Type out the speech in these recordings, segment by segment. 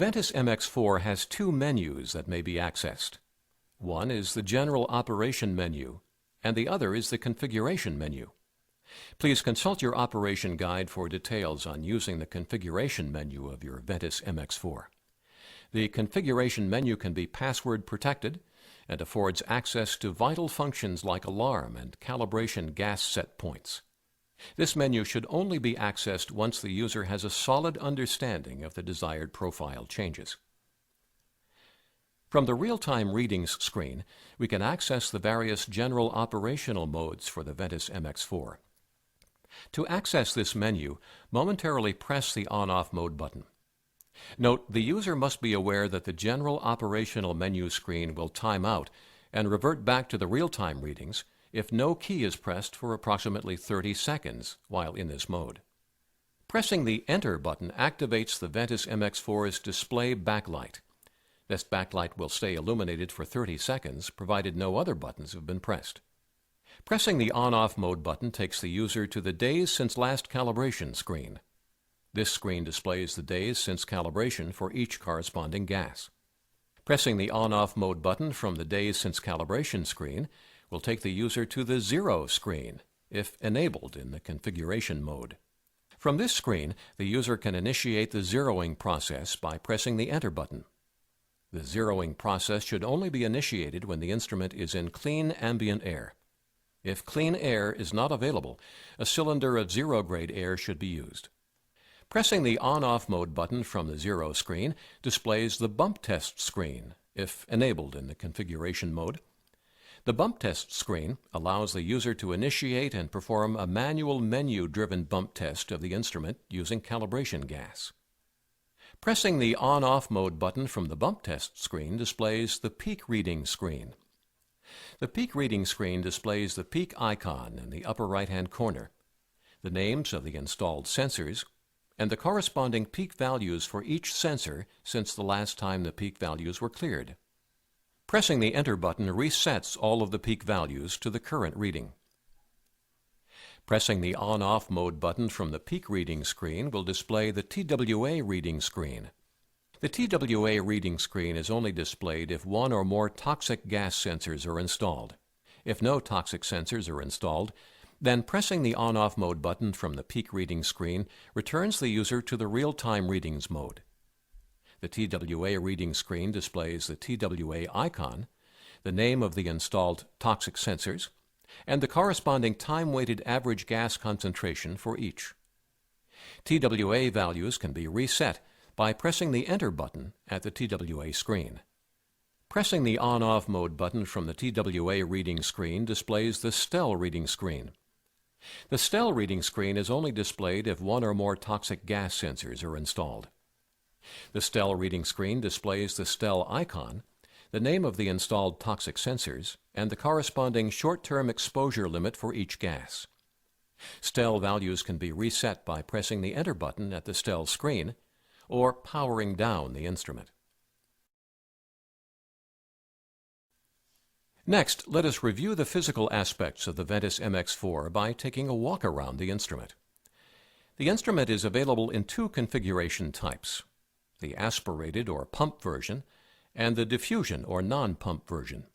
Ventus MX4 has two menus that may be accessed. One is the General Operation menu, and the other is the Configuration menu. Please consult your operation guide for details on using the Configuration menu of your Ventus MX4. The Configuration menu can be password protected and affords access to vital functions like alarm and calibration gas set points. This menu should only be accessed once the user has a solid understanding of the desired profile changes. From the Real-Time Readings screen, we can access the various general operational modes for the Ventus MX4. To access this menu, momentarily press the On-Off Mode button. Note, the user must be aware that the General Operational menu screen will time out and revert back to the real-time readings if no key is pressed for approximately 30 seconds while in this mode. Pressing the Enter button activates the Ventus MX4's display backlight. This backlight will stay illuminated for 30 seconds, provided no other buttons have been pressed. Pressing the On-Off Mode button takes the user to the Days Since Last Calibration screen. This screen displays the days since calibration for each corresponding gas. Pressing the On-Off Mode button from the Days Since Calibration screen will take the user to the Zero screen, if enabled in the Configuration mode. From this screen, the user can initiate the zeroing process by pressing the Enter button. The zeroing process should only be initiated when the instrument is in clean ambient air. If clean air is not available, a cylinder of zero-grade air should be used. Pressing the On-Off Mode button from the Zero screen displays the Bump Test screen, if enabled in the Configuration mode. The Bump Test screen allows the user to initiate and perform a manual menu-driven bump test of the instrument using calibration gas. Pressing the On-Off Mode button from the Bump Test screen displays the Peak Reading screen. The Peak Reading screen displays the peak icon in the upper right-hand corner, the names of the installed sensors, and the corresponding peak values for each sensor since the last time the peak values were cleared. Pressing the Enter button resets all of the peak values to the current reading. Pressing the On-Off Mode button from the Peak Reading screen will display the TWA Reading screen. The TWA Reading screen is only displayed if one or more toxic gas sensors are installed. If no toxic sensors are installed, then pressing the On-Off Mode button from the Peak Reading screen returns the user to the Real-Time Readings mode. The TWA Reading screen displays the TWA icon, the name of the installed toxic sensors, and the corresponding time-weighted average gas concentration for each. TWA values can be reset by pressing the Enter button at the TWA screen. Pressing the On-Off Mode button from the TWA Reading screen displays the STEL Reading screen. The STEL Reading screen is only displayed if one or more toxic gas sensors are installed. The STEL Reading screen displays the STEL icon, the name of the installed toxic sensors, and the corresponding short-term exposure limit for each gas. STEL values can be reset by pressing the Enter button at the STEL screen or powering down the instrument. Next, let us review the physical aspects of the Ventus MX4 by taking a walk around the instrument. The instrument is available in two configuration types: the aspirated or pump version and the diffusion or non-pump version.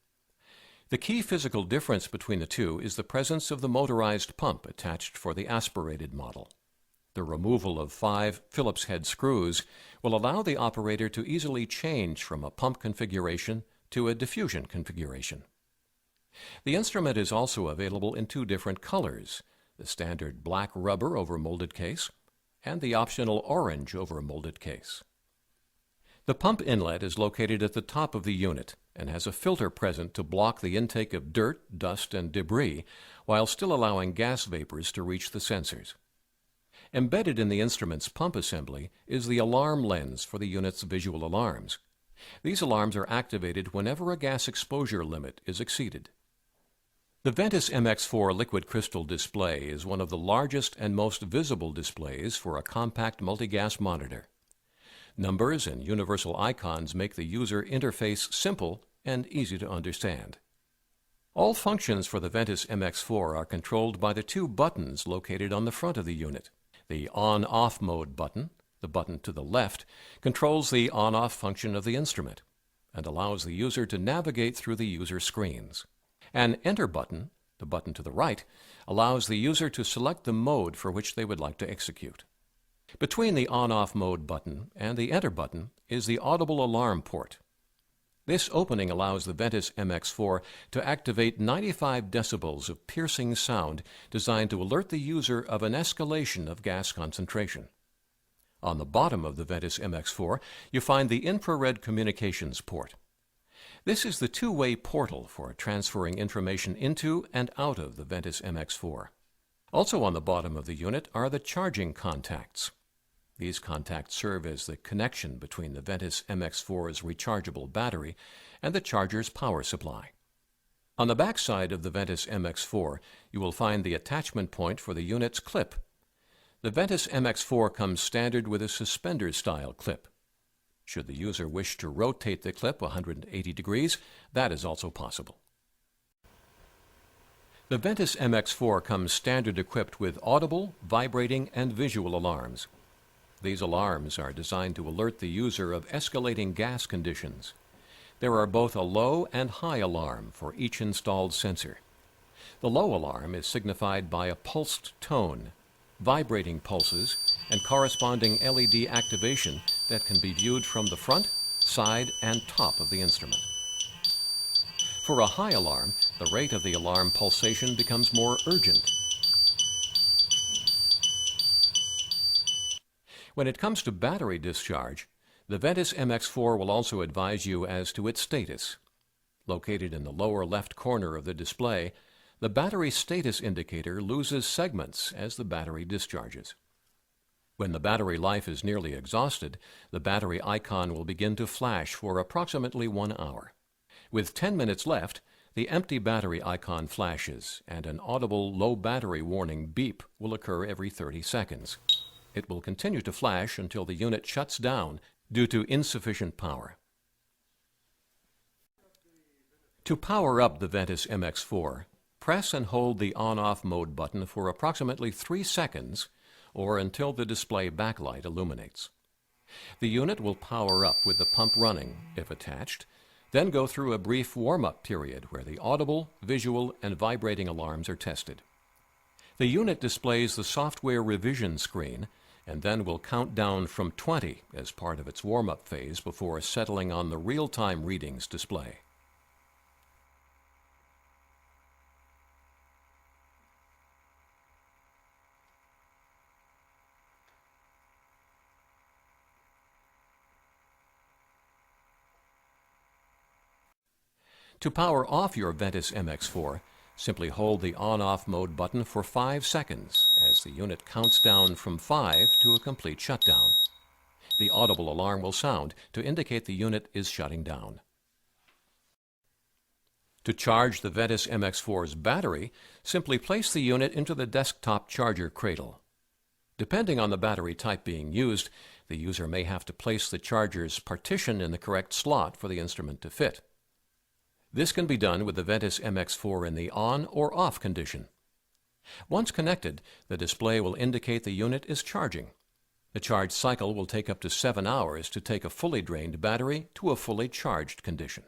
The key physical difference between the two is the presence of the motorized pump attached for the aspirated model. The removal of 5 Phillips head screws will allow the operator to easily change from a pump configuration to a diffusion configuration. The instrument is also available in two different colors: the standard black rubber over molded case and the optional orange over molded case. The pump inlet is located at the top of the unit and has a filter present to block the intake of dirt, dust, and debris while still allowing gas vapors to reach the sensors. Embedded in the instrument's pump assembly is the alarm lens for the unit's visual alarms. These alarms are activated whenever a gas exposure limit is exceeded. The Ventus MX4 liquid crystal display is one of the largest and most visible displays for a compact multi-gas monitor. Numbers and universal icons make the user interface simple and easy to understand. All functions for the Ventus MX4 are controlled by the two buttons located on the front of the unit: the On-Off Mode button, the button to the left, controls the on-off function of the instrument and allows the user to navigate through the user screens. An Enter button, the button to the right, allows the user to select the mode for which they would like to execute. Between the On-Off Mode button and the Enter button is the Audible Alarm port. This opening allows the Ventus MX4 to activate 95 decibels of piercing sound designed to alert the user of an escalation of gas concentration. On the bottom of the Ventus MX4, you find the Infrared Communications port. This is the two-way portal for transferring information into and out of the Ventus MX4. Also on the bottom of the unit are the charging contacts. These contacts serve as the connection between the Ventus MX4's rechargeable battery and the charger's power supply. On the back side of the Ventus MX4, you will find the attachment point for the unit's clip. The Ventus MX4 comes standard with a suspender-style clip. Should the user wish to rotate the clip 180 degrees, that is also possible. The Ventus MX4 comes standard equipped with audible, vibrating, and visual alarms. These alarms are designed to alert the user of escalating gas conditions. There are both a low and high alarm for each installed sensor. The low alarm is signified by a pulsed tone, vibrating pulses, and corresponding LED activation that can be viewed from the front, side, and top of the instrument. For a high alarm, the rate of the alarm pulsation becomes more urgent. When it comes to battery discharge, the Ventus MX4 will also advise you as to its status. Located in the lower left corner of the display, the battery status indicator loses segments as the battery discharges. When the battery life is nearly exhausted, the battery icon will begin to flash for approximately 1 hour. With 10 minutes left, the empty battery icon flashes and an audible low battery warning beep will occur every 30 seconds. It will continue to flash until the unit shuts down due to insufficient power. To power up the Ventus MX4, press and hold the On-Off Mode button for approximately 3 seconds or until the display backlight illuminates. The unit will power up with the pump running, if attached, then go through a brief warm-up period where the audible, visual, and vibrating alarms are tested. The unit displays the software revision screen and then will count down from 20 as part of its warm-up phase before settling on the real-time readings display. To power off your Ventus MX4, simply hold the On-Off Mode button for 5 seconds as the unit counts down from 5 to a complete shutdown. The audible alarm will sound to indicate the unit is shutting down. To charge the Ventus MX4's battery, simply place the unit into the desktop charger cradle. Depending on the battery type being used, the user may have to place the charger's partition in the correct slot for the instrument to fit. This can be done with the Ventus MX4 in the on or off condition. Once connected, the display will indicate the unit is charging. The charge cycle will take up to 7 hours to take a fully drained battery to a fully charged condition.